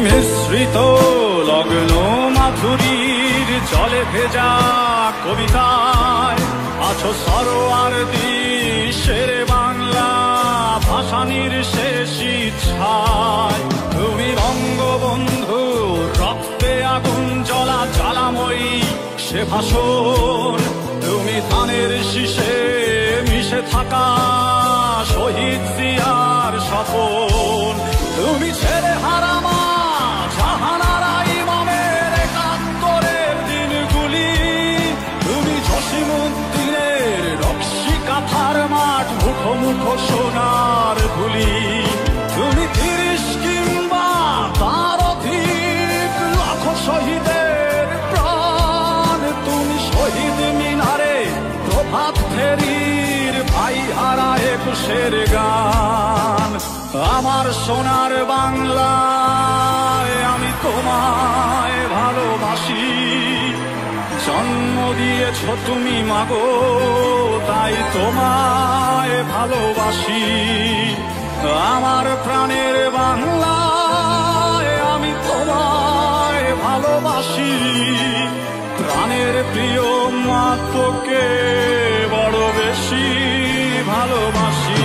মিশ্রিত লগ্ন মাধুরীর জলে ভেজা কবিতায় আছো সরোয়ার্দী শেরে বাংলা ভাসানির শেষ ইচ্ছায়। তুমি বঙ্গবন্ধু রক্তে আগুন জ্বলা জ্বালাময়ী সে ভাষণ। তুমি ধানের শীষে মিশে থাকা শহীদ জিয়ার স্বপন। তুমি ছেড়ে হারামা জাহানারা ইমামের একাত্তরের দিনগুলি। তুমি জসিমউদ্দিনের নকশি কাঁথার মাঠ মুখো মুখো সোনার ধুলি। তুমি ৩০ কিংবা তার অধিক লাখো শহীদের প্রাণ। তুমি শহীদ মিনারে প্রভাত ফেরির ভাই হারা ২১-এর গান। আমার সোনার বাংলায় আমি তোমায় ভালোবাসি। জন্ম দিয়েছ তুমি মাগো তাই তোমায় ভালোবাসি। আমার প্রাণের বাংলায় আমি তোমায় ভালোবাসি। প্রাণের প্রিয় মা তোকে বড় বেশি ভালোবাসি।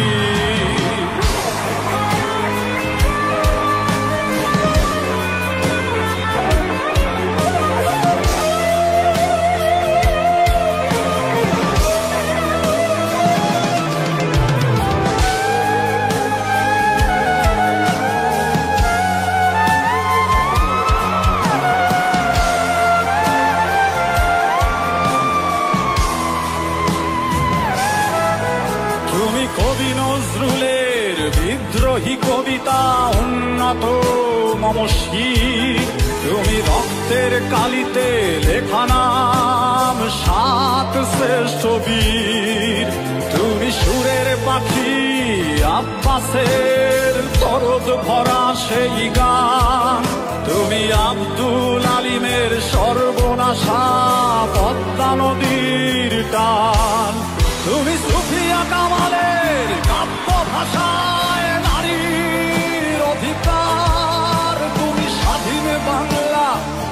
কবি নজরুলের বিদ্রোহী কবিতা উন্নত মমশী। তুমি রক্তের কালিতে লেখা নাম ৭ শ্রেষ্ঠ বীর। তুমি সুরের পাখি আব্বাসের দরদ ভরা সেই গান। তুমি আব্দুল আলিমের সর্বনাশা পদ্মা নদীর টান। তুমি সুফিয়া কামালের কাব্য ভাষায় নারীর অধিকার। তুমি স্বাধীন বাংলা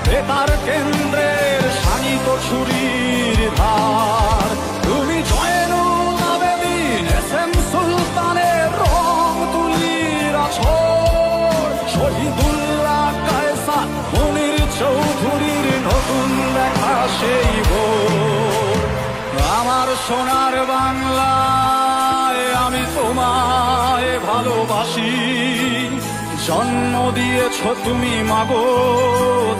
বেতার কেন্দ্রের শানিত ছুরির ধার। তুমি জয়নুল আবেদিন এস.এম. সুলতানের রং তুলির আছর। শহীদুল্লাহ কায়সার মুনির চৌধুরীর নতুন লেখা সেই ভোর। আমার সোনার বাংলায় আমি তোমায় ভালোবাসি। জন্ম দিয়েছ তুমি মাগো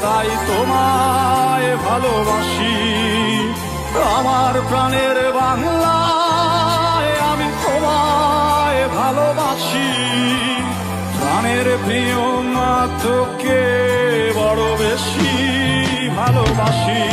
তাই তোমায় ভালোবাসি। আমার প্রাণের বাংলায় আমি তোমায় ভালোবাসি। প্রাণের প্রিয় মা তোকে বড় বেশি ভালোবাসি।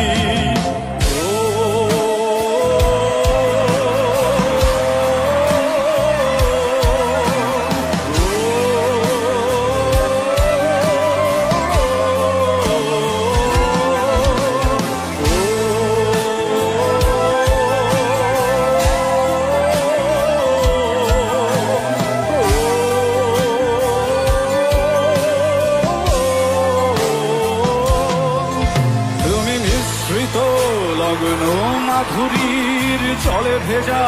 লগ্ন মাধুরীর জলে ভেজা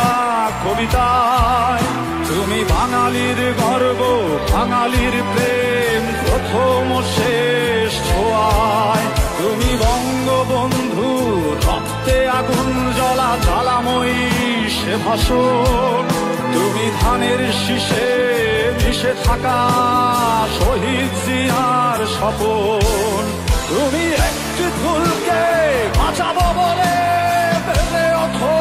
কবিতায় তুমি বাঙালির গর্ব বাঙালির প্রেম প্রথম শেষ ছোঁয়ায়। তুমি বঙ্গবন্ধু রক্তে আগুন জ্বলা জ্বালাময়ী সে ভাষণ। তুমি ধানের শীষে মিশে থাকা শহীদ জিয়ার স্বপন। তুমি একটি ফুলকে বাঁচাবো বলে বেজে ওঠো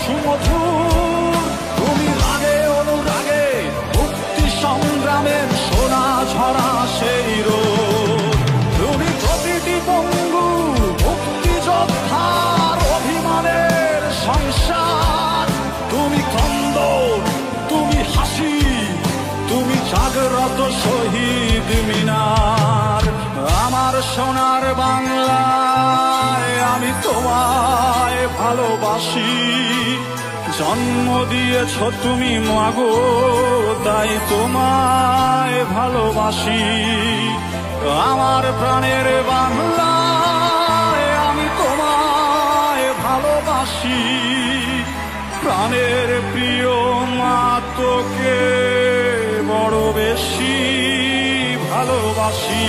সুমধুর। তুমি রাগে অনুরাগে মুক্তি সংগ্রামের সোনা ঝরা সেই রোদ। তুমি প্রতিটি পঙ্গু মুক্তিযোদ্ধার অভিমানের সংসার। তুমি ক্রন্দন তুমি হাসি তুমি জাগ্রত শহীদ মিনার। আমার সোনার বাংলায় আমি তোমায় ভালোবাসি। জন্ম দিয়েছ তুমি মাগো তাই তোমায় ভালোবাসি। আমার প্রাণের বাংলা, আমি তোমায় ভালোবাসি। প্রাণের প্রিয় মা, তোকে বড় বেশি ভালোবাসি।